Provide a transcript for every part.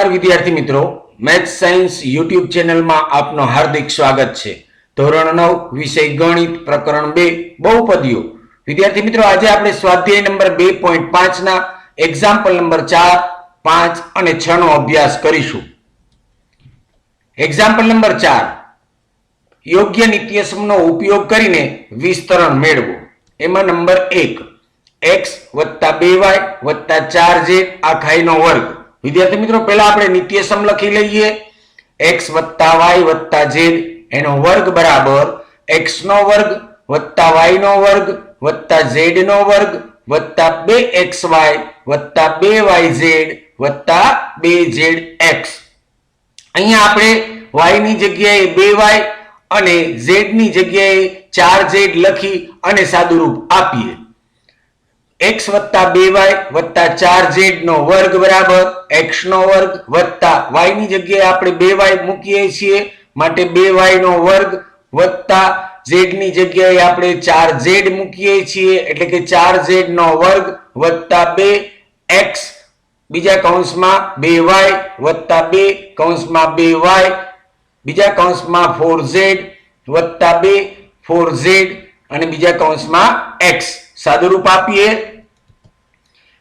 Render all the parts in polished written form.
નમસ્કાર વિદ્યાર્થી મિત્રો, મેથ્સ સાયન્સ યુટ્યુબ ચેનલમાં આપનું હાર્દિક સ્વાગત છે। ધોરણ 9 વિષય ગણિત પ્રકરણ 2 બહુપદીઓ। વિદ્યાર્થી મિત્રો, આજે આપણે સ્વાધ્યાય નંબર 2.5 ના એક્ઝામ્પલ નંબર 4, 5 અને 6 નો અભ્યાસ કરીશું। એક્ઝામ્પલ નંબર 4, યોગ્ય નિત્યસમનો ઉપયોગ કરીને વિસ્તરણ મેળવો। એમાં નંબર 1, x + 2y + 4z આખાઈનો વર્ગ। વિદ્યાર્થી મિત્રો, પહેલા આપણે નિત્યસમ લખી લઈએ। x + y + z એનો વર્ગ બરાબર x નો વર્ગ + y નો વર્ગ + z નો વર્ગ + 2xy + 2yz + 2zx। અહીંયા આપણે y ની જગ્યાએ 2y અને z ની જગ્યાએ 4z લખી અને સાદુરૂપ આપીએ। x + 2y + 4z નો વર્ગ બરાબર x નો વર્ગ + y ની જગ્યાએ આપણે 2y મૂકીએ છીએ માટે 2y નો વર્ગ + z ની જગ્યાએ આપણે 4z મૂકીએ છીએ એટલે કે 4z નો વર્ગ + 2x બીજા કૌંસમાં 2y + 2 કૌંસમાં 2y બીજા કૌંસમાં 4z + 2 4z અને બીજા કૌંસમાં x સાદુરૂપ આપીએ।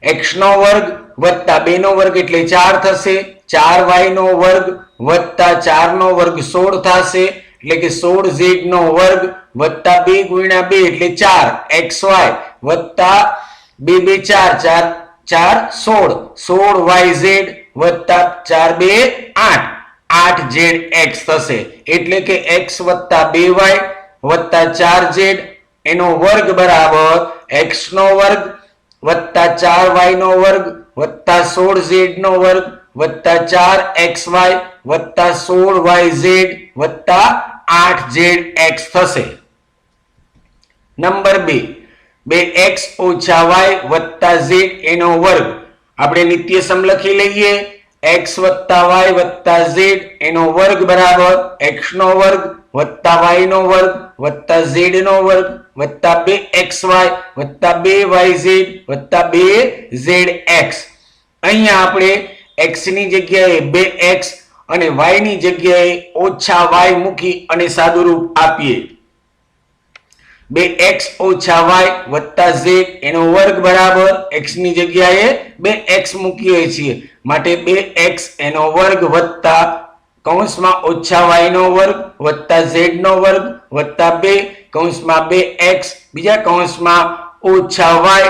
x નો વર્ગ + 2 નો વર્ગ એટલે 4 થશે, 4y નો વર્ગ + 4 નો વર્ગ 16 થશે એટલે કે 16z નો વર્ગ + 2 × 2 એટલે 4xy + 2 2 4 4 16 16yz + 4 2 8 8zx થશે એટલે કે x + 2y + 4z એનો વર્ગ બરાબર x નો વર્ગ + 4y નો વર્ગ + 16z નો વર્ગ + 4xy + 16yz + 8zx થશે। નંબર 2, 2x - y + z એનો વર્ગ। આપણે નિત્યસમ લખી લઈએ। x + y + z એનો વર્ગ બરાબર x નો વર્ગ + y નો વર્ગ + z નો વર્ગ + 2xy + 2yz + 2zx। અહીંયા આપણે x ની જગ્યાએ 2x અને y ની જગ્યાએ -y મૂકી અને સાદુરૂપ આપીએ। 2x - y + z એનો વર્ગ બરાબર x ની જગ્યાએ 2x મૂકીએ છીએ માટે 2x એનો વર્ગ + કૌંસમાં -y નો વર્ગ + z નો વર્ગ + 2 કૌંસમાં 2x બીજા કૌંસમાં -y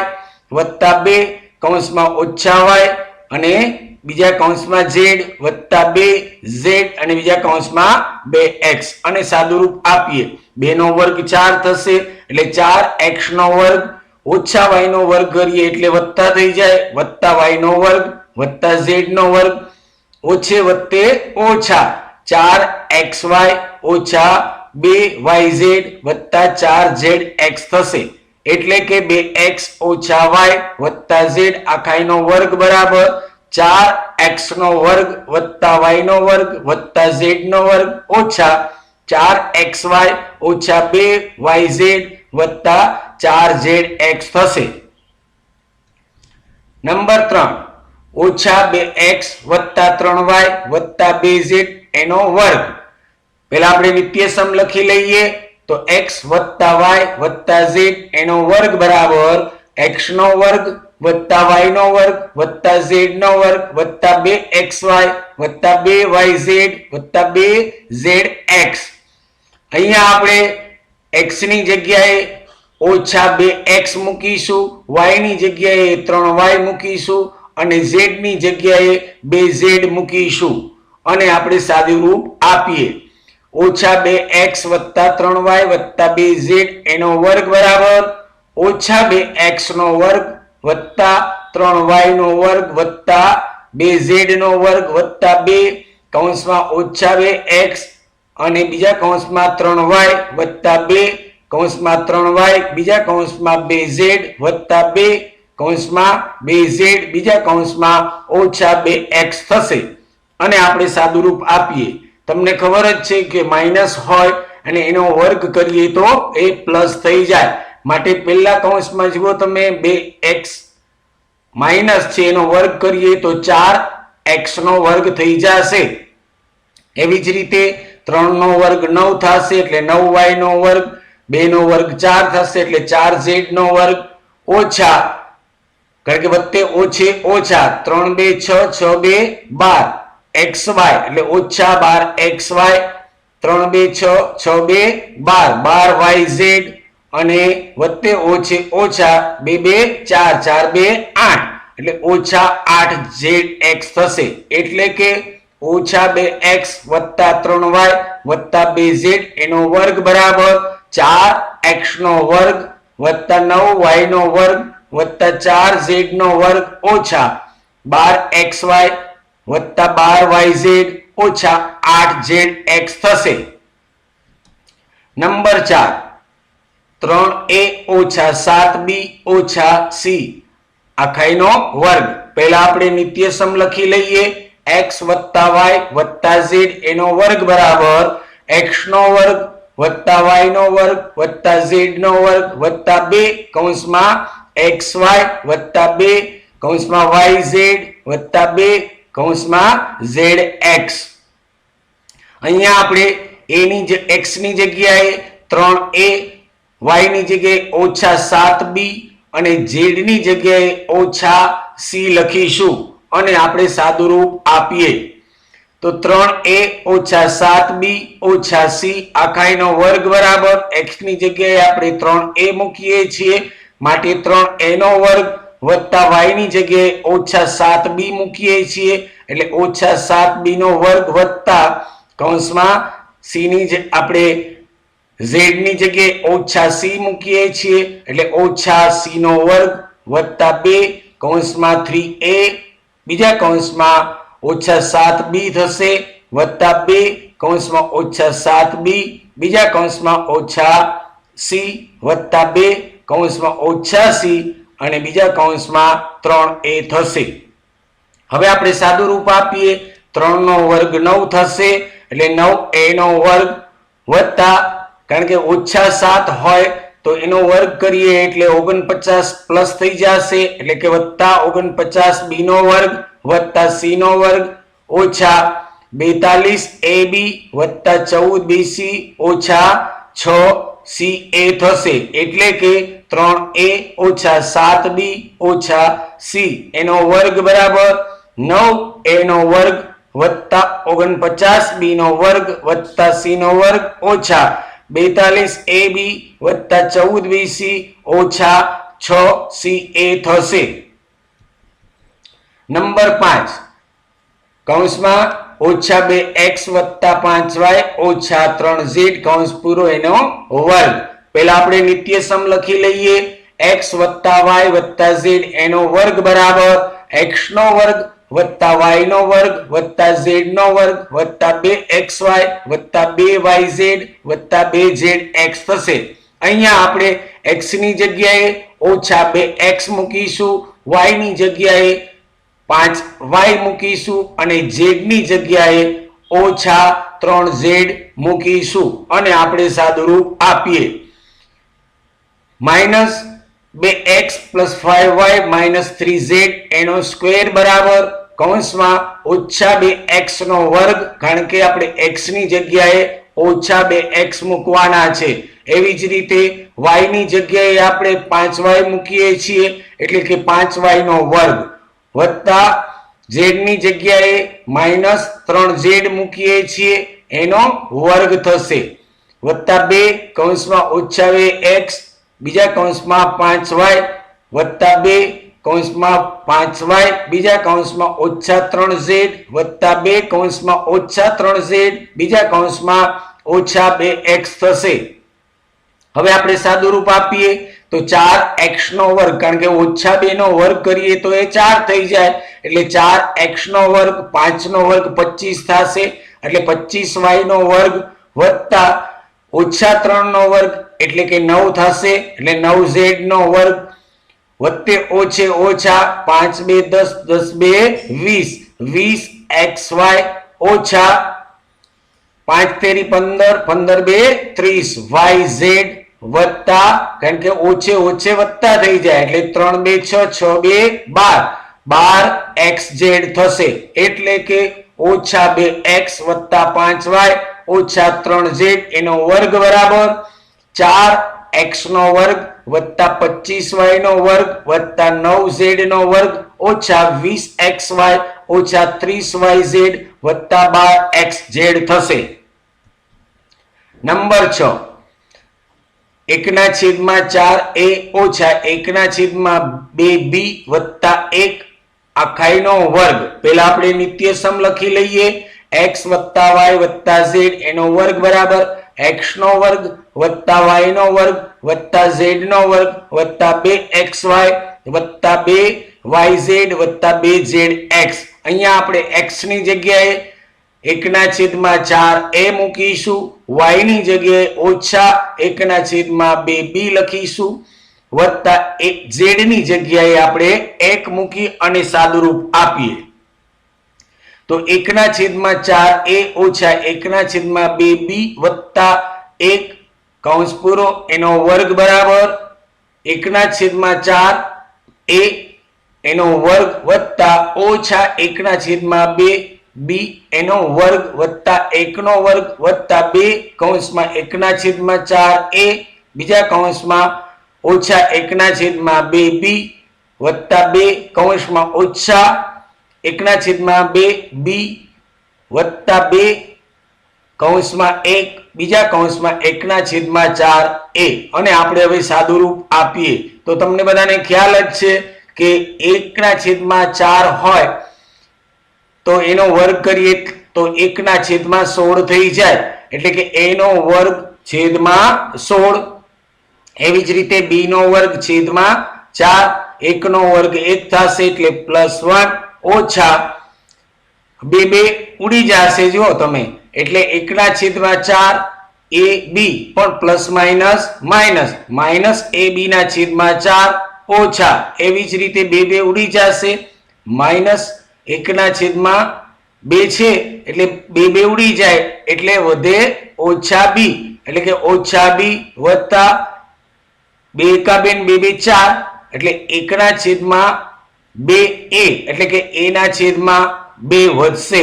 + 2 કૌંસમાં -y અને બીજા કૌંસમાં z + 2z અને બીજા કૌંસમાં 2x અને સાદુરૂપ આપીએ। 2 નો વર્ગ 4 થશે એટલે 4x નો વર્ગ -y નો વર્ગ કરીએ એટલે વત્તા થઈ જાય + y નો વર્ગ + z નો વર્ગ ઓછે વત્તે ઓછા 4xy - 2yz + 4zx થશે એટલે કે 2x - y + z આખાઈનો વર્ગ બરાબર 4x નો વર્ગ + y નો વર્ગ + z નો વર્ગ ઓછા 4xy - 2yz + 4zx થશે। નંબર 3, -2x + 3y + 2z એનો વર્ગ। પહેલા આપણે નિત્યસમ લખી લઈએ તો x + y + z એનો વર્ગ બરાબર x નો વર્ગ + y નો વર્ગ + z નો વર્ગ + 2xy + 2yz + 2zx। અહીંયા આપણે x ની જગ્યાએ -2x મૂકીશું, y ની જગ્યાએ 3y મૂકીશું અને z ની જગ્યાએ 2z મૂકીશું અને આપણે સાદુરૂપ આપીએ। -2x + 3y + 2z એનો વર્ગ બરાબર -2x નો વર્ગ + 3y નો વર્ગ + 2z નો વર્ગ + 2 કૌંસમાં -2x અને બીજા કૌંસમાં 3y + 2 કૌંસમાં 3y બીજા કૌંસમાં 2z + 2 કૌંસમાં 2z બીજા કૌંસમાં -2x થશે અને આપણે સાદુરૂપ આપીએ। તમને ખબર જ છે કે માઈનસ હોય અને એનો વર્ગ કરીએ તો એ પ્લસ થઈ જાય માટે પહેલા કૌંસમાં જુઓ તમે 2x માઈનસ છે એનો વર્ગ કરીએ તો 4 x નો વર્ગ થઈ જશે। એવી જ રીતે 3 નો વર્ગ 9 થશે એટલે 9y નો વર્ગ, 2 નો વર્ગ 4 થશે એટલે 4z નો વર્ગ, ઓછા કારણ કે વત્તે ઓછે ઓછા 3 2 6 6 2 12 xy એટલે ઓછા 12xy, 3 2 6 6 2 12 12yz અને વત્તે ઓછે ઓછા 2 2 4 4 2 8 એટલે ઓછા 8zx થશે। એટલે કે ઓછા 2x વત્તા 3y વત્તા 2z એનો વર્ગ બરાબર 4x નો વર્ગ વત્તા 9y નો વર્ગ વત્તા 4z નો વર્ગ ઓછા 12xy વત્તા 12yz ઓછા 8zx થશે। નંબર 4 3a ઓછા 7b ઓછા c આખાઈનો વર્ગ। પહેલા આપણે નિત્યસમ લખી લઈએ, x વત્તા y વત્તા z એનો વર્ગ બરાબર x નો વર્ગ વત્તા y નો વર્ગ વત્તા z નો વર્ગ વત્તા 2 કૌંસમાં xy વત્તા 2 કૌંસમાં yz વત્તા 2 કૌંસમાં zx। અહીંયા આપણે a ની x ની જગ્યાએ 3a, y ની જગ્યાએ ઓછા 7b અને z ની જગ્યાએ ઓછા c લખીશું અને આપણે સાદુરૂપ આપીએ તો 3a ઓછા 7b ઓછા c આખાઈનો વર્ગ બરાબર x ની જગ્યાએ આપણે 3a મૂકીએ છીએ માટે 3a નો વર્ગ વત્તા y ની જગ્યાએ ઓછા 7b મૂકીએ છીએ એટલે ઓછા 7b નો વર્ગ વત્તા કૌંસમાં c ની આપણે z ની જગ્યાએ ઓછા c મૂકીએ છીએ એટલે ઓછા c નો વર્ગ વત્તા 2 કૌંસમાં 3a બીજા કૌંસમાં ઓછા 7b થશે વત્તા 2 કૌંસમાં ઓછા 7b બીજા કૌંસમાં ઓછા c વત્તા 2 કૌંસમાં ઓછા c અને બીજા કૌંસમાં 3a થશે। હવે આપણે સાદું રૂપ આપીએ 3 નો વર્ગ 9 થશે એટલે 9a નો વર્ગ વત્તા કારણ કે ઓછા 7 હોય તો એનો વર્ગ કરીએ એટલે 49 પ્લસ થઈ જશે એટલે કે વત્તા 49b નો વર્ગ વત્તા c નો વર્ગ ઓછા 42ab વત્તા 14bc ઓછા 6ca થશે। એટલે કે 3a ઓછા 7b ઓછા c એનો વર્ગ બરાબર 9a નો વર્ગ વત્તા 49b નો વર્ગ વત્તા c નો વર્ગ ઓછા 42ab વત્તા 14bc ઓછા 6ca થશે। નંબર 5 કૌંસમાં ઓછા 2x વત્તા 5y ઓછા 3z કૌંસ પૂરો એનો વર્ગ। પહેલા આપણે નિત્યસમ લખી લઈએ, x વત્તા y વત્તા z એનો વર્ગ બરાબર x નો વર્ગ વત્તા y નો વર્ગ વત્તા z નો વર્ગ વત્તા 2xy વત્તા 2yz વત્તા 2zx થશે। અહીંયા આપણે x ની જગ્યાએ ઓછા 2x મૂકીશું, y ની જગ્યાએ 5y મૂકીશું અને z ની જગ્યાએ ઓછા 3z મૂકીશું અને આપણે સાદુરૂપ આપીએ -2x + 5y - 3z એનો સ્ક્વેર બરાબર કૌંસમાં ઓછા 2x નો વર્ગ કારણ કે આપણે x ની જગ્યાએ ઓછા 2x મૂકવાના છે। એવી જ રીતે y ની જગ્યાએ આપણે 5y મૂકીએ છીએ એટલે કે 5y નો વર્ગ વત્તા z ની જગ્યાએ -3z મૂકીએ છીએ એનો વર્ગ થશે વત્તા 2 કૌંસમાં ઓછા 2x બીજા કૌંસમાં 5y વત્તા 2 કૌંસમાં 5y બીજા કૌંસમાં ઓછા 3z વત્તા 2 કૌંસમાં ઓછા 3z બીજા કૌંસમાં ઓછા 2x થશે। હવે આપણે સાદુરૂપ આપીએ તો 4x નો વર્ગ કારણ કે ઓછા 2 નો વર્ગ કરીએ તો એ 4 થઈ જાય એટલે 4x નો વર્ગ 5 નો વર્ગ 25 થશે એટલે 25y નો વર્ગ વત્તા ઓછા 3 નો વર્ગ એટલે કે 9 થશે એટલે 9z નો વર્ગ વત્તે ઓછે ઓછા 5 2 10 10 2 20 20xy ઓછા 5 તેરી 15 15 2 30 yz વત્તા કારણ કે ઓછે ઓછે વત્તા થઈ જાય એટલે 3 2 6 6 2 12 12xz થશે, એટલે કે ઓછા 2x વત્તા 5y ઓછા 3z એનો વર્ગ બરાબર 4x નો વર્ગ વત્તા 25y નો વર્ગ વત્તા 9z નો વર્ગ ઓછા 20xy ઓછા 30yz વત્તા 12xz થશે. નંબર 6 1/4a ઓછા 1/2b વત્તા 1 આખાઈનો વર્ગ. પેલા આપણે નિત્યસમ લખી લઈએ. x વત્તા y વત્તા z એનો વર્ગ બરાબર x નો વર્ગ વત્તા y નો વર્ગ વત્તા z નો વર્ગ વત્તા 2xy વત્તા 2yz વત્તા 2zx. અહીંયા આપણે x ની જગ્યાએ 1/4a મૂકીશું, y ની જગ્યાએ ઓછા 1/2b લખીશું વત્તા z ની જગ્યાએ આપણે 1 મૂકી અને સાદુરૂપ આપીએ તો 1/4a ઓછા 1/2b વત્તા 1 કૌંસ પૂરો એનો વર્ગ બરાબર 1/4a એનો વર્ગ વત્તા ઓછા 1/2b એનો વર્ગ વત્તા 1 નો વર્ગ વત્તા 2 કૌંસમાં 1/4a બીજા કૌંસમાં ઓછા 1/2b વત્તા 2 કૌંસમાં ઓછા 1/2b વત્તા 2 કૌંસમાં 1 બીજા કૌંસમાં 1/4a. અને આપણે હવે સાદુરૂપ આપીએ તો તમને બધાને ખ્યાલ જ છે કે 1/4 હોય તો એનો વર્ગ કરીએ તો 1/16 થઈ જાય, એટલે કે a નો વર્ગ છેદમાં 16. એવી જ રીતે b નો વર્ગ છેદમાં 4, 1 નો વર્ગ 1 થશે એટલે +1 ઓછા 2 ઉડી જશે જો તમે, એટલે 1/4 ab પણ પ્લસ માઇનસ માઇનસ ab/4 ઓછા એવી જ રીતે 2 ઉડી જશે માઇનસ 1/2 છે એટલે 2 ઉડી જાય એટલે વધે ઓછા b, એટલે કે ઓછા b વત્તા 2 કા 2 4 એટલે 1/2a એટલે કે a/2 વધશે,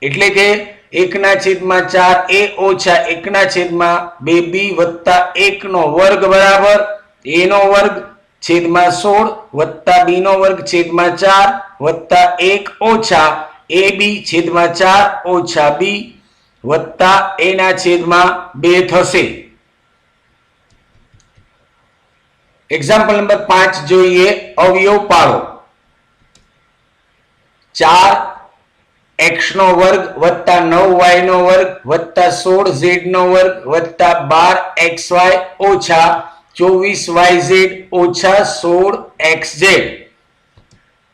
એટલે કે 1/4a ઓછા 1/2b વત્તા 1 નો વર્ગ બરાબર a નો વર્ગ છેદમાં 16 વત્તા b નો વર્ગ છેદમાં 4 વત્તા 1 ઓછા ab/4 ઓછા b વત્તા a/2 થશે. એક્ઝામ્પલ નંબર 5 જોઈએ. અવયવ પાડો. 4x નો વર્ગ વત્તા 9y નો વર્ગ વત્તા 16z નો વર્ગ વત્તા 12xy ઓછા 24yz ઓછા 16xz.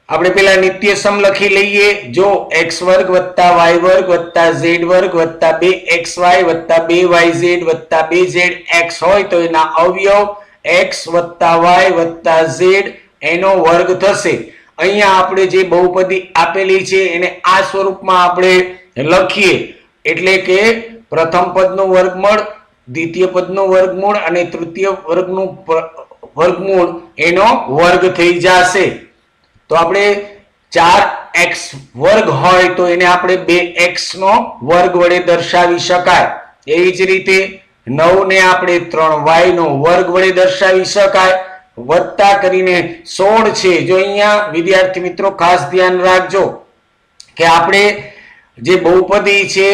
આપણે પેલા નિત્યસમ લખી લઈએ. જો x વર્ગ વત્તા y વર્ગ વત્તા z વર્ગ વત્તા 2xy વત્તા 2yz વત્તા 2zx હોય તો એના અવયવ x વત્તા y વત્તા z એનો વર્ગ થશે. અહીંયા આપણે જે બહુપદી આપેલી છે એને આ સ્વરૂપમાં આપણે લખીએ, એટલે કે પ્રથમ પદનું વર્ગમૂળ, દ્વિતીય પદનું વર્ગમૂળ અને તૃતીય વર્ગનું વર્ગમૂળ એનો વર્ગ થઈ જશે. તો આપણે 4x વર્ગ હોય તો એને આપણે 2x નો વર્ગ વડે દર્શાવી શકાય. એવી જ રીતે 9 ને આપણે 3y નો વર્ગ વડે દર્શાવી શકાય. વત્તા કરીને 16 છે. જો અહીંયા વિદ્યાર્થી મિત્રો ખાસ ધ્યાન રાખજો કે આપણે જે બહુપદી છે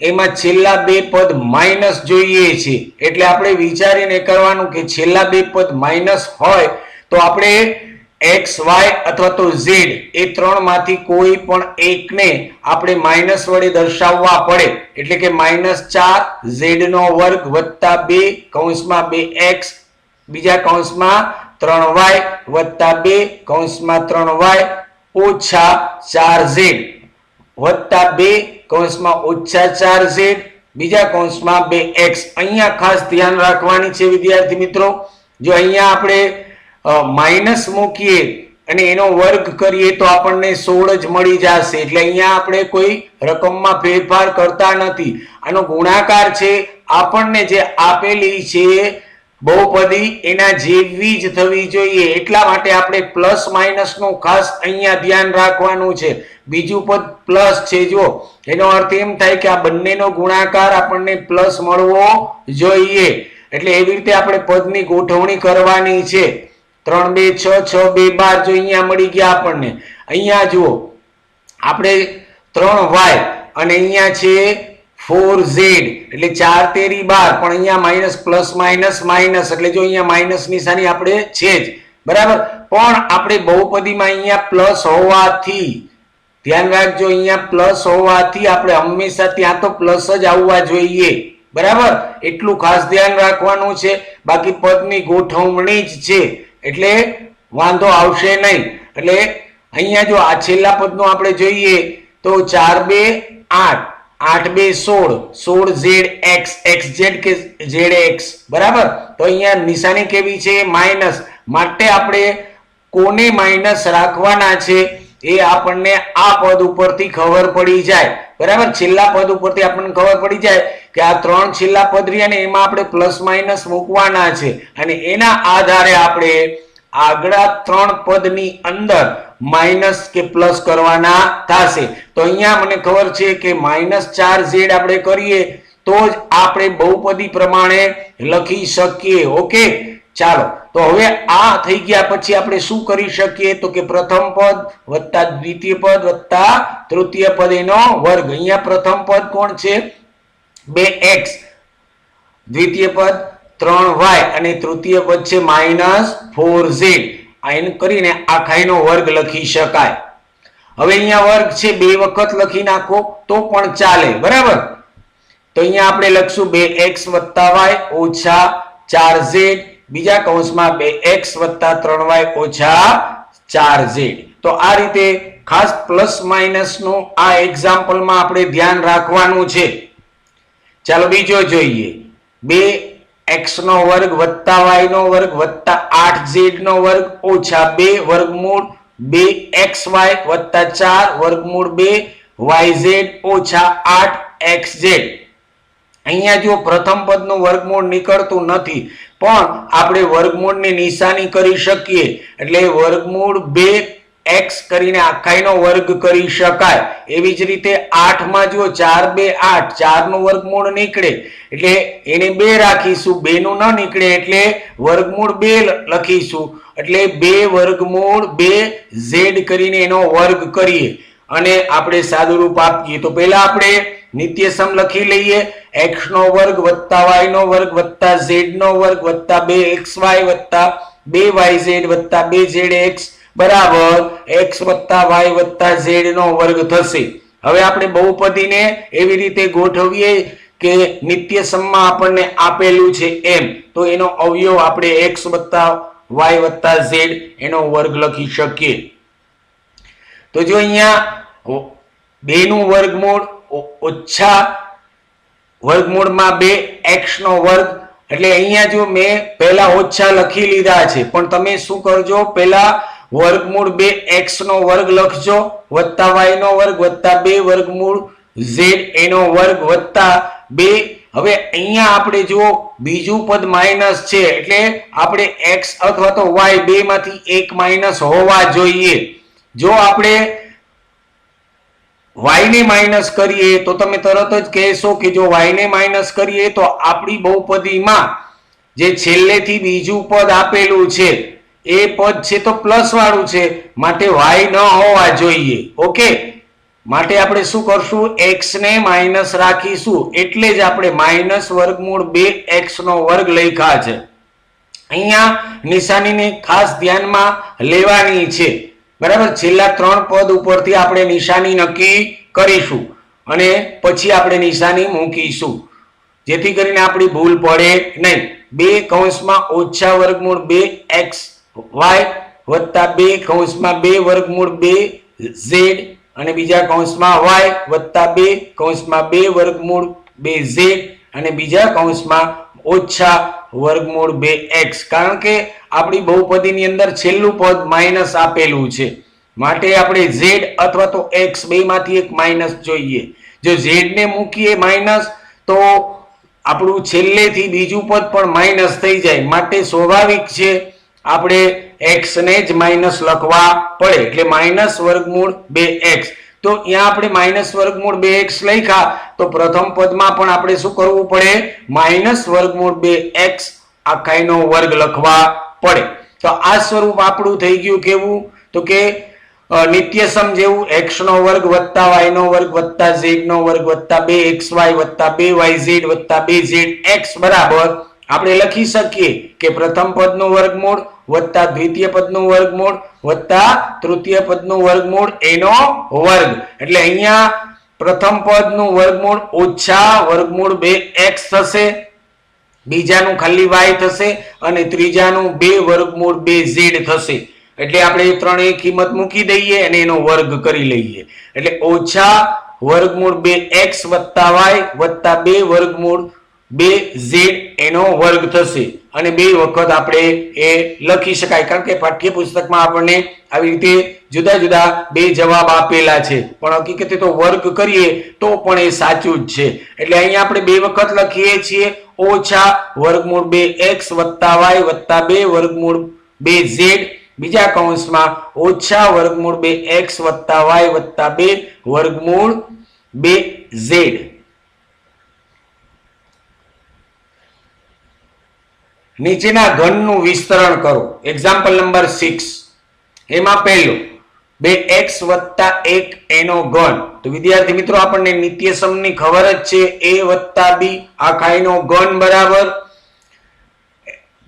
એમાં છેલ્લા 2 પદ માઇનસ જોઈએ છે, એટલે આપણે વિચારીને કરવાનું કે છેલ્લા 2 પદ માઇનસ હોય તો આપણે x y અથવા તો z એ ત્રણમાંથી કોઈ પણ એકને આપણે માઇનસ વડે દર્શાવવા પડે, એટલે કે -4 z નો વર્ગ વત્તા 2 કૌંસમાં 2x બીજા કૌંસમાં 3y વત્તા 2 કૌંસમાં 3y ઓછા 4z વત્તા 2 કૌંસમાં ઓછા 4z બીજા કૌંસમાં 2x. અહીંયા ખાસ ધ્યાન રાખવાની છે વિદ્યાર્થી મિત્રો, જો અહીંયા આપણે માઇનસ મૂકીએ અને એનો વર્ગ કરીએ તો આપણને 16 જ મળી જશે, એટલે અહીંયા આપણે કોઈ રકમમાં ફેરફાર કરતા નથી. આનો ગુણાકાર છે આપણને જે આપેલી છે બહુપદી એના જેવી જ થવી જોઈએ, એટલા માટે આપણે પ્લસ માઇનસ નું ખાસ અહીંયા ધ્યાન રાખવાનું છે. બીજું પદ પ્લસ છે, જો એનો અર્થ એમ થાય કે આ બંનેનો ગુણાકાર આપણને પ્લસ મળવો જોઈએ. એટલે એવી રીતે આપણે પદની ગોઠવણી કરવાની છે. 3 2 6 6 2 12 જો અહીંયા મળી ગયા આપણને. અહીંયા જુઓ આપણે 3y અને અહીંયા છે 4z એટલે 4 તેરી 12, પણ અહીંયા માઇનસ પ્લસ માઇનસ માઇનસ એટલે જો અહીંયા માઇનસ નિશાની આપણે છે જ, બરાબર. પણ આપણે બહુપદીમાં અહીંયા પ્લસ હોવાથી ધ્યાન રાખજો, અહીંયા પ્લસ હોવાથી આપણે હંમેશા ત્યાં તો પ્લસ જ આવવા જોઈએ, બરાબર. એટલું ખાસ ધ્યાન રાખવાનું છે. બાકી પદની ગોઠવણી જ છે એટલે વાંધો આવશે નહીં. એટલે અહીંયા જો આ છેલ્લા પદનો આપણે જોઈએ તો 4 2 8 8 2 16 16zx xz કે zx, બરાબર. તો અહીંયા નિશાની કેવી છે? માઇનસ. માટે આપણે કોને માઇનસ રાખવાના છે એ આપણને આ પદ ઉપરથી ખબર પડી જાય, બરાબર. છેલ્લા પદ ઉપરથી આપણને ખબર પડી જાય કે આ 3 છેલ્લા પદ રહ્યા ને એમાં આપણે પ્લસ માઇનસ મૂકવાના છે અને એના આધારે આપણે આગળના 3 પદની અંદર માઇનસ કે પ્લસ કરવાના થશે. તો અહીંયા મને ખબર છે કે -4z આપણે કરીએ તો જ આપણે બહુપદી પ્રમાણે લખી શકીએ. ઓકે, ચાલો. તો હવે આ થઈ ગયા પછી આપણે શું કરી શકીએ તો કે પ્રથમ પદ વત્તા દ્વિતીય પદ વત્તા તૃતીય પદ એનો વર્ગ. અહીંયા પ્રથમ પદ કોણ છે? 2x, દ્વિતીય પદ 3y અને તૃતીય પદ છે -4z. એમ કરીને આખાઈનો વર્ગ લખી શકાય. હવે અહીંયા વર્ગ છે 2 વખત લખી નાખો તો પણ ચાલે, બરાબર. તો અહીંયા આપણે લખશું 2x + y - 4z, બીજા કૌંસમાં 2x + 3y - 4z. તો આ રીતે ખાસ પ્લસ માઇનસ નું આ એક્ઝામ્પલમાં આપણે ધ્યાન રાખવાનું છે. ચાલો બીજો જોઈએ. 2x નો વર્ગ + y નો વર્ગ + 8z નો વર્ગ - 2 વર્ગમૂળ 2xy + 4 વર્ગમૂળ 2yz - 8xz. અહીંયા જો પ્રથમ પદનું વર્ગમૂળ નીકળતું નથી પણ આપણે વર્ગમૂળની નિશાની કરી શકીએ એટલે વર્ગમૂળ 2x કરીને આખાઈનો વર્ગ કરી શકાય. એવી જ રીતે 8 માં જો 4 2 8 4 નું વર્ગમૂળ નીકળે એટલે એને 2 રાખીશું, 2 નું ન નીકળે એટલે વર્ગમૂળ 2 લખીશું એટલે 2 વર્ગમૂળ 2z કરીને એનો વર્ગ કરીએ અને આપણે સાદું રૂપ આપીએ. તો પહેલા આપણે નિત્યસમ લખી લઈએ. x નો વર્ગ + y નો વર્ગ + z નો વર્ગ + 2xy + 2yz + 2zx બરાબર x + y + z નો વર્ગ થશે. હવે આપણે બહુપદીને એવી રીતે ગોઠવીએ કે નિત્યસમમાં આપણને આપેલું છે એમ, તો એનો અવયવ આપણે x + y + z એનો વર્ગ લખી શકીએ. તો જો અહીંયા 2 નું વર્ગમૂળ ઓછા વર્ગમૂળમાં 2x નો વર્ગ એટલે અહીંયા જો મેં પહેલા ઓછા લખી લીધા છે પણ તમે શું કરજો, પહેલા વર્ગમૂળ 2x નો વર્ગ લખજો + y નો વર્ગ + 2 વર્ગમૂળ z એનો વર્ગ + 2. હવે અહીંયા આપણે જો બીજું પદ માઇનસ છે એટલે આપણે x અથવા તો y બે માંથી એક માઇનસ હોવા જોઈએ. જો આપણે y ને માઇનસ કરીએ તો તમે તરત જ કહેશો કે જો y ને માઇનસ કરીએ તો આપણી બહુપદીમાં જે છેલ્લેથી બીજું પદ આપેલું છે એ પદ છે તો પ્લસ વાળું છે માટે y ન હોવા જોઈએ. ઓકે, માટે આપણે શું કરશું? x ને માઇનસ રાખીશું એટલે જ આપણે -વર્ગમૂળ 2x નો વર્ગ લખ્યા છે. અહીંયા નિશાનીને ખાસ ધ્યાનમાં લેવાની છે, બરાબર. છેલ્લા 3 પદ ઉપરથી આપણે નિશાની નક્કી કરીશું અને પછી આપણે નિશાની મૂકીશું જેથી કરીને આપણી ભૂલ પડે નહીં. 2 કૌંસમાં - વર્ગમૂળ 2xy + 2 કૌંસમાં 2 વર્ગમૂળ 2z અને બીજા કૌંસમાં y + 2 કૌંસમાં 2 વર્ગમૂળ 2z અને બીજા કૌંસમાં - વર્ગમૂળ 2x. કારણ કે આપણી બહુપદીની અંદર છેલ્લું પદ માઇનસ આપેલું છે માટે આપણે z અથવા તો x બે માંથી એક માઇનસ જોઈએ. જો z ને મૂકીએ માઇનસ તો આપણું છેલ્લેથી બીજું પદ પણ માઇનસ થઈ જાય, માટે સ્વાભાવિક છે આપણે x ને જ માઇનસ લખવા પડે, એટલે માઇનસ વર્ગમૂળ 2x. તો અહીંયા આપણે માઇનસ વર્ગમૂળ 2x લખ્યા તો પ્રથમ પદમાં પણ આપણે શું કરવું પડે? માઇનસ વર્ગમૂળ 2x આખાઈનો વર્ગ લખવા પડે. તો આ સ્વરૂપ આપણું થઈ ગયું કેવું? તો કે નિત્યસમ જેવું x નો વર્ગ વત્તા y નો વર્ગ વત્તા z નો વર્ગ વત્તા 2xy વત્તા 2yz વત્તા 2zx બરાબર આપણે લખી શકીએ કે પ્રથમ પદનું વર્ગમૂળ વત્તા દ્વિતીય પદનું વર્ગમૂળ વત્તા તૃતીય પદનું વર્ગમૂળ એનો વર્ગ. એટલે અહીંયા પ્રથમ પદનું વર્ગમૂળ ઓછા વર્ગમૂળ 2x થશે, બીજાનું ખાલી y થશે અને ત્રીજાનું 2 વર્ગમૂળ 2z થશે. એટલે આપણે ત્રણેય કિંમત મૂકી દઈએ અને એનો વર્ગ કરી લઈએ. એટલે ઓછા વર્ગમૂળ 2x વત્તા y વત્તા 2 વર્ગમૂળ 2z એનો વર્ગ થશે અને બે વખત આપણે એ લખી શકાય, કારણ કે પાઠ્યપુસ્તકમાં આપણને આવી રીતે જુદા જુદા બે જવાબ આપેલા છે, પણ હકીકતે તો વર્ગ કરીએ તો પણ એ સાચું જ છે. એટલે અહીંયા આપણે બે વખત લખીએ છીએ ઓછા વર્ગમૂળ 2x વત્તા y વત્તા 2 વર્ગમૂળ 2z, બીજા કૌંસમાં ઓછા વર્ગમૂળ 2x વત્તા y વત્તા 2 વર્ગમૂળ 2z. નીચેના ઘનનું વિસ્તરણ કરો. Example number 6. એમાં પહેલું 2x વત્તા 1 એનો ઘન. તો વિદ્યાર્થી મિત્રો આપણને નિત્યસમની ખબર જ છે, a વત્તા b આખાઈનો ઘન બરાબર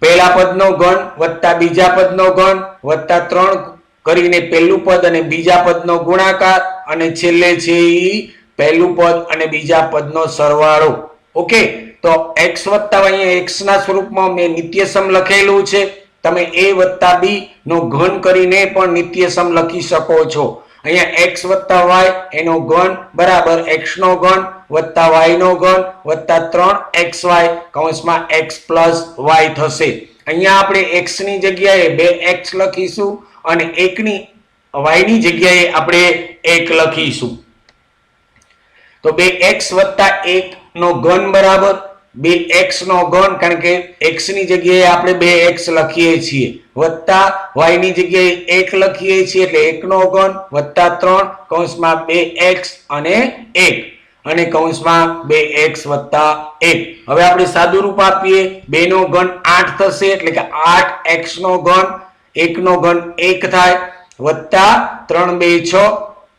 પહેલા પદનો ઘન વત્તા બીજા પદનો ઘન વત્તા 3 કરીને પહેલું પદ અને બીજા પદનો ગુણાકાર અને છેલ્લે છે ઈ પહેલું પદ અને બીજા પદનો સરવાળો. ઓકે, તો x વત્તા અહીંયા x ના સ્વરૂપમાં મેં નિત્યસમ લખેલું છે. તમે a વત્તા b નો ઘન કરીને પણ નિત્યસમ લખી શકો છો. અહીંયા x વત્તા y એનો ઘન બરાબર x નો ઘન વત્તા y નો ઘન વત્તા 3xy કૌંસમાં x plus y થશે. અહીંયા આપણે x ની જગ્યાએ 2x લખીશું અને y ની જગ્યાએ આપણે 1 લખીશું. તો 2x વત્તા 1 નો ઘન બરાબર 2x નો ઘન, કારણ કે x ની જગ્યાએ આપણે 2x લખીએ છીએ વત્તા y ની જગ્યાએ 1 લખીએ છીએ એટલે 1 નો ઘન વત્તા 3 કૌંસમાં 2x અને 1 અને કૌંસમાં 2x વત્તા 1. હવે આપણે સાદું રૂપ આપીએ, 2 નો ઘન 8 થશે એટલે કે 8x નો ઘન, 1 નો ઘન 1 થાય વત્તા 3 2 6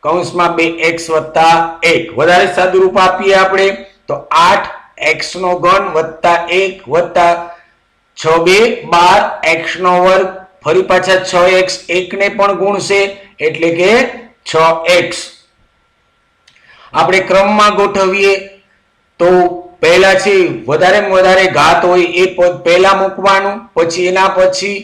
કૌંસમાં 2x વત્તા 1. વધારે સાદું રૂપ આપીએ આપણે તો 8x નો ઘન વત્તા 1 વત્તા 6 2 12x નો વર્ગ, ફરી પાછા 6x 1 ને પણ ગુણશે એટલે કે 6x. આપણે ક્રમમાં ગોઠવીએ તો પહેલા છે વધારેમાં વધારે ઘાત હોય એ પદ પહેલા મૂકવાનું, પછી એના પછી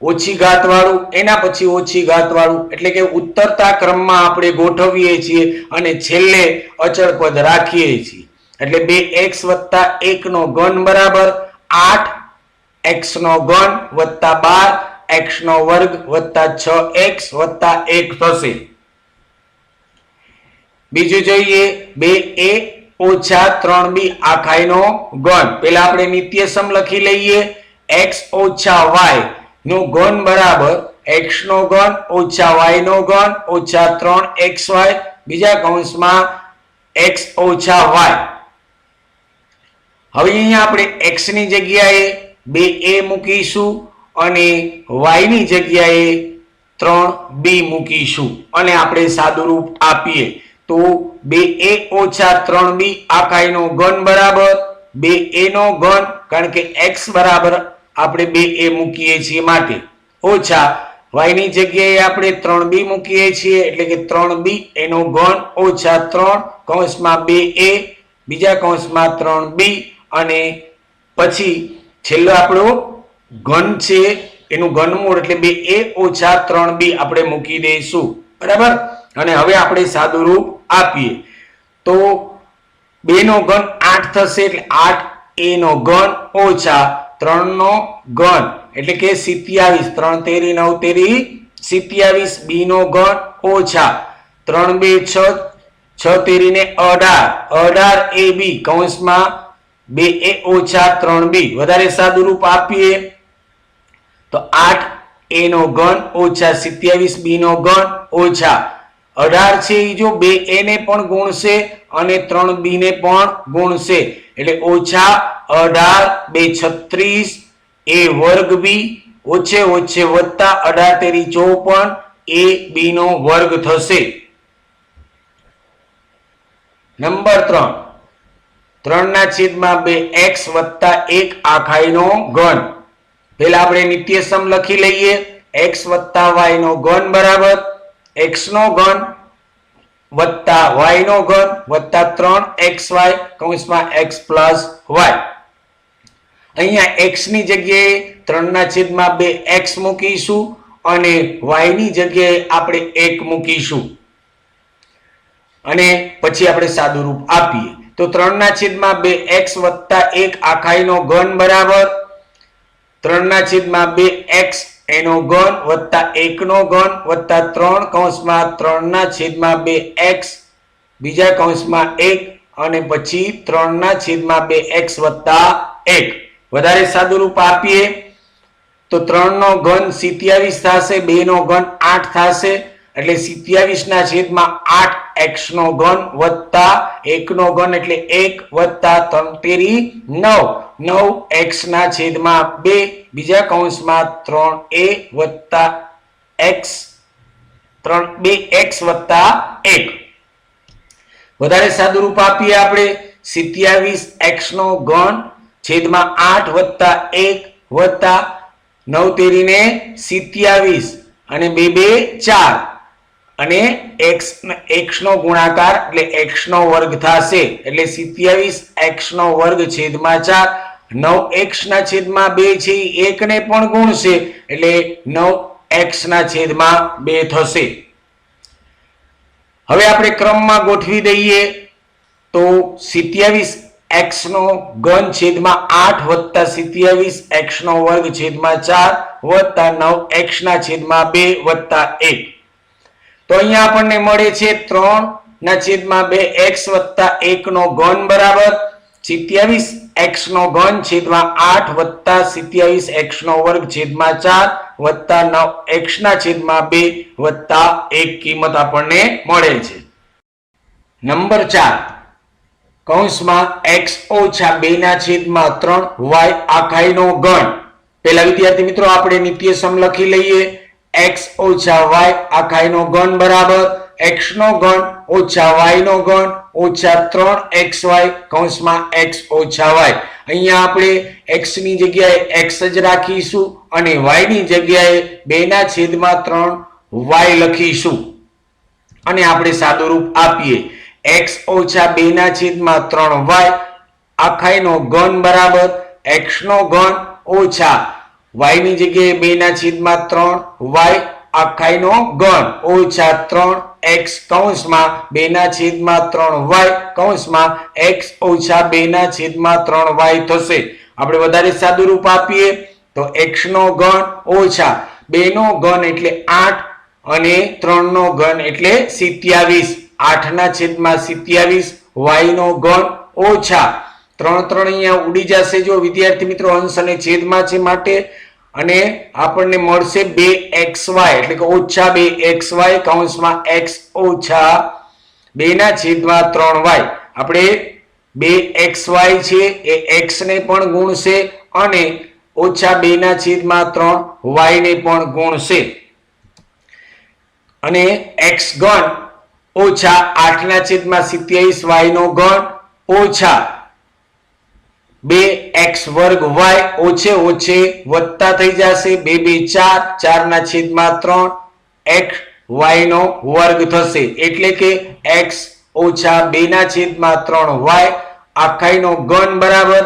ઓછી ઘાત વાળું, એના પછી ઓછી ઘાત વાળું, એટલે કે ઉત્તરતા ક્રમમાં આપણે ગોઠવીએ છીએ અને છેલ્લે અચળ પદ રાખીએ છીએ. એટલે 2x વત્તા 1 નો ઘન બરાબર 8x નો ઘન વત્તા 12x નો વર્ગ વત્તા 6x વત્તા 1 થશે. બીજું જોઈએ 2a ઓછા 3b આખાઈનો ઘન. પેલા આપણે નિત્યસમ લખી લઈએ, x ઓછા y નો ઘન બરાબર x નો ઘન ઓછા y નો ઘન ઓછા 3xy બીજા કૌંસમાં x ઓછા y. હવે અહીંયા આપણે x ની જગ્યાએ 2a મૂકીશું અને y ની જગ્યાએ 3b મૂકીશું અને આપણે સાદું રૂપ આપીએ તો 2a ઓછા 3b આખાઈનો ઘન બરાબર 2a નો ઘન, કારણ કે x બરાબર આપણે 2a મૂકીએ છીએ માટે, ઓછા y ની જગ્યાએ આપણે 3b મૂકીએ છીએ એટલે કે 3b એનો ઘન ઓછા 3 કૌંસમાં 2a બીજા કૌંસમાં 3b અને પછી છેલ્લો આપણો ઘન છે એનું ઘનમૂળ એટલે 2a ઓછા 3b આપણે મૂકી દઈશું બરાબર. અને હવે આપણે સાદું રૂપ આપીએ તો 2 નો ઘન 8 થશે એટલે 8a નો ઘન ઓછા 3 નો ઘન એટલે કે 27, 3 તેરી 9 તેરી 27 b નો ઘન ઓછા 3 2 6 6 તેરી ને 18 ab કૌંસમાં 2a ઓછા 3b વધારે સાદું રૂપ આપીએ તો 8a નો ઘન ઓછા 27b નો ઘન ઓછા 18 છે એ જો 2a ને પણ ગુણશે અને 3b ને પણ ગુણશે એટલે ઓછા 18 2 36 a વર્ગ b ઓછે ઓછે વત્તા 18 તેરી 54 a b નો વર્ગ થશે। નંબર 3 3/2x વત્તા 1 આખાઈનો ઘન પહેલા આપણે નિત્યસમ લખી લઈએ x વત્તા y નો ઘન બરાબર x નો ઘન વત્તા y નો ઘન વત્તા 3xy કૌંસમાં x પ્લસ y। અહીંયા x ની જગ્યાએ 3/2x મૂકીશું અને y ની જગ્યાએ આપણે 1 મૂકીશું અને પછી આપણે સાદું રૂપ આપીએ તો 3/2x વત્તા 1 આખાઈનો ઘન બરાબર 3/2x એનો ઘન વત્તા 1 નો ઘન વત્તા 3 કૌંસમાં 3/2x બીજા કૌંસમાં 1 અને પછી 3/2x વત્તા 1 વધારે સાદું રૂપ આપીએ તો 3 નો ઘન 27 થશે 2 નો ઘન 8 થશે એટલે 27/8x નો ઘન વત્તા 1 નો ઘન એટલે 1 વત્તા 3 તેરી 9 9x ના છેદમાં 2 બીજા કૌંસમાં 3a વત્તા x 2x વત્તા 1 વધારે સાદું રૂપ આપીએ આપણે 27x નો ઘન છેદમાં 8 વત્તા 1 વત્તા 9 તેરીને 27 અને 2 2 4 અને x નો ગુણાકાર એટલે x નો વર્ગ થશે એટલે 27x નો વર્ગ છેદમાં 4 9x ના છેદમાં 2 છે 1 ને પણ ગુણશે એટલે 9x ના છેદમાં 2 થશે। હવે આપણે ક્રમમાં ગોઠવી દઈએ તો 27x નો ઘન છેદમાં 8 વત્તા 27x નો વર્ગ છેદમાં 4 વત્તા 9x ના છેદમાં 2 વત્તા 1 તો અહીંયા આપણને મળે છે 3/2x વત્તા 1 નો ઘન બરાબર 27x નો ઘન છેદમાં 8 વત્તા 27x નો વર્ગ છેદમાં 4 વત્તા 9x ના છેદમાં 2 વત્તા 1 કિંમત આપણને મળે છે। નંબર 4 કૌંસમાં x ઓછા 2/3y આખાઈનો ઘન પહેલા વિદ્યાર્થી મિત્રો આપણે નિત્યસમ લખી લઈએ x ઓછા y આખાઈનો ઘન બરાબર x નો ઘન ઓછા y નો ઘન ઓછા 3xy કૌંસમાં x ઓછા y અહીંયા આપણે x ની જગ્યાએ x જ રાખીશું અને y ની જગ્યાએ 2/3y લખીશું અને આપણે સાદું રૂપ આપીએ x ઓછા 2/3y આખાઈનો ઘન બરાબર x નો ઘન ઓછા y ની જગ્યાએ 2/3y આખાઈનો ઘન ઓછા 3x કૌંસમાં 2/3y કૌંસમાં x ઓછા 2/3y થશે। આપણે વધારે સાદું રૂપ આપીએ તો x નો ઘન ઓછા 2 નો ઘન એટલે 8 અને 3 નો ઘન એટલે 27 8/27 y નો ઘન ઓછા 3 3 અહીંયા ઉડી જશે જો વિદ્યાર્થી મિત્રો અંશ અને છેદમાં છે માટે અને આપણને મળશે 2xy એટલે કે ઓછા 2xy કૌંસમાં x ઓછા 2/3y આપણે 2xy છે એ x ને પણ ગુણશે અને ઓછા 2/3y ને પણ ગુણશે અને x ઘન ઓછા 8/27y નો ઘન ઓછા 2x વર્ગ y ઓછે ઓછે વત્તા થઈ જશે 2 2 4 4/3 x y નો વર્ગ થશે એટલે કે x ઓછા 2/3y આખાઈનો ઘન બરાબર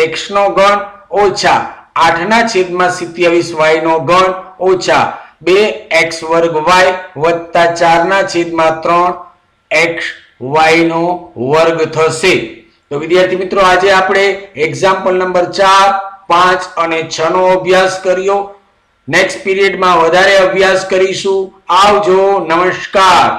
x નો ઘન ઓછા 8/27y નો ઘન ઓછા 2x વર્ગ y વત્તા 4/3 x y નો વર્ગ થશે। તો વિદ્યાર્થી મિત્રો આજે આપણે એક્ઝામ્પલ નંબર 4 5 અને 6 નો અભ્યાસ કર્યો। નેક્સ્ટ પીરિયડમાં વધારે અભ્યાસ કરીશું। આવજો, નમસ્કાર।